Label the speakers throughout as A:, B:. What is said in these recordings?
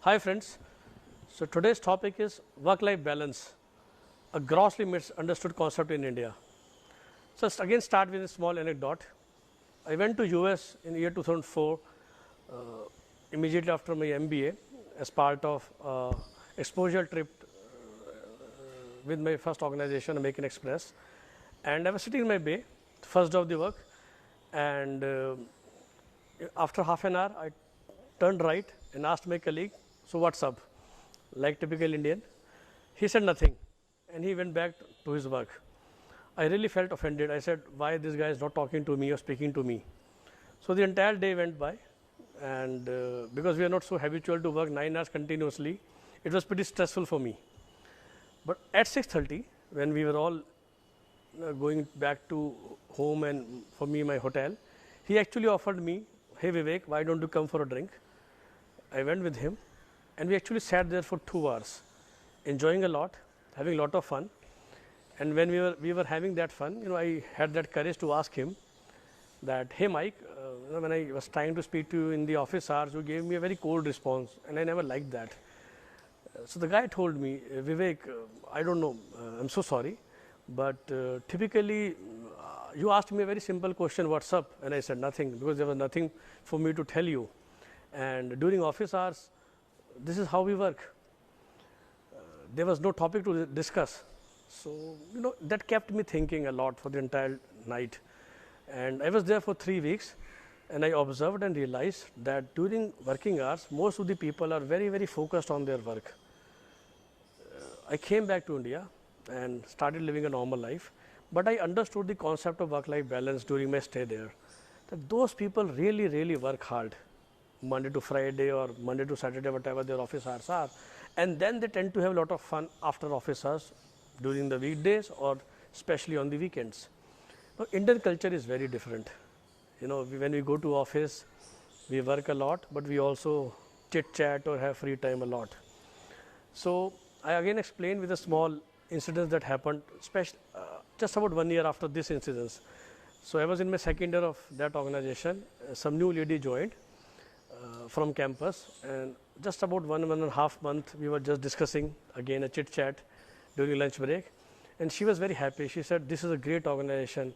A: Hi friends, so today's topic is work-life balance, a grossly misunderstood concept in India. So again start with a small anecdote. I went to US in year 2004 immediately after my MBA as part of exposure trip with my first organization, American Express, and I was sitting in my bay, first day of the work, and after half an hour I turned right and asked my colleague, so what's up? Like typical Indian. He said nothing and he went back to his work. I really felt offended. I said, why this guy is not talking to me or speaking to me? So the entire day went by, and because we are not so habitual to work 9 hours continuously, it was pretty stressful for me. But at 6:30, when we were all going back to home and for me my hotel, he actually offered me, hey Vivek, why don't you come for a drink? I went with him and we actually sat there for 2 hours, enjoying a lot, having a lot of fun. And when we were having that fun, I had that courage to ask him that, hey Mike, when I was trying to speak to you in the office hours, you gave me a very cold response and I never liked that. So the guy told me, Vivek, I don't know, I'm so sorry, but typically you asked me a very simple question, what's up? And I said nothing, because there was nothing for me to tell you. And during office hours, this is how we work. There was no topic to discuss. So, that kept me thinking a lot for the entire night. And I was there for 3 weeks and I observed and realized that during working hours, most of the people are very, very focused on their work. I came back to India and started living a normal life, but I understood the concept of work-life balance during my stay there. That those people really, really work hard, Monday to Friday or Monday to Saturday, whatever their office hours are. And then they tend to have a lot of fun after office hours during the weekdays or especially on the weekends. Now, Indian culture is very different. When we go to office, we work a lot, but we also chit chat or have free time a lot. So I again explained with a small incident that happened, just about 1 year after this incident. So I was in my second year of that organization. Some new lady joined from campus, and just about 1.5 months we were just discussing again a chit chat during lunch break, and she was very happy. She said, this is a great organization.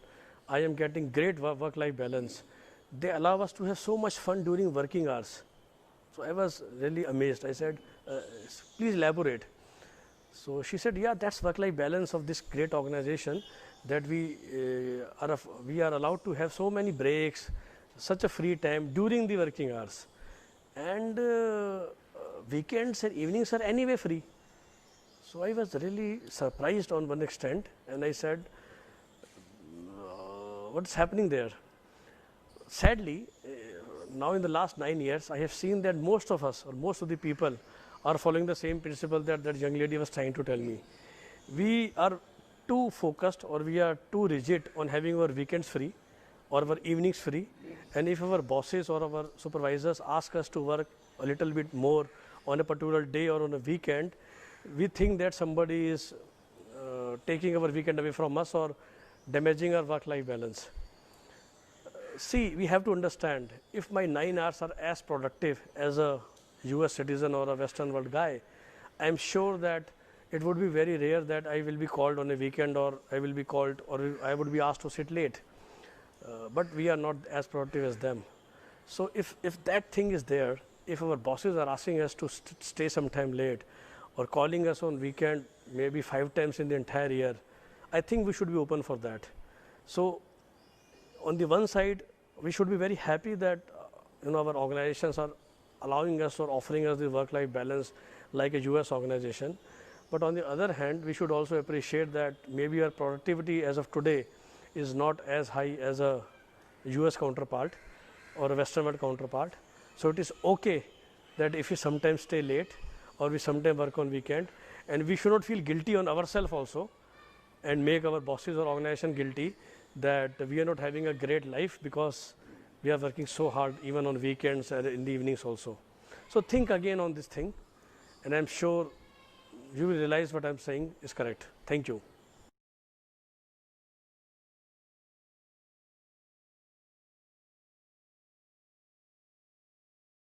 A: I am getting great work-life balance. They allow us to have so much fun during working hours. So I was really amazed. I said, please elaborate. So she said, yeah, that's work-life balance of this great organization, that we are allowed to have so many breaks, such a free time during the working hours. And weekends and evenings are anyway free. So I was really surprised on one extent, and I said, what's happening there? Sadly, now in the last 9 years, I have seen that most of us or most of the people are following the same principle that that young lady was trying to tell me. We are too focused or we are too rigid on having our weekends free or our evenings free, and if our bosses or our supervisors ask us to work a little bit more on a particular day or on a weekend, we think that somebody is taking our weekend away from us or damaging our work-life balance. See, we have to understand, if my 9 hours are as productive as a US citizen or a Western world guy, I am sure that it would be very rare that I will be called on a weekend or I will be called or I would be asked to sit late. But we are not as productive as them. So if that thing is there, if our bosses are asking us to stay sometime late or calling us on weekend maybe 5 times in the entire year, I think we should be open for that. So on the one side, we should be very happy that our organizations are allowing us or offering us the work-life balance like a US organization. But on the other hand, we should also appreciate that maybe our productivity as of today is not as high as a US counterpart or a Western world counterpart. So it is okay that if we sometimes stay late or we sometimes work on weekend, and we should not feel guilty on ourselves also and make our bosses or organization guilty that we are not having a great life because we are working so hard even on weekends and in the evenings also. So think again on this thing, and I'm sure you will realize what I'm saying is correct. Thank you.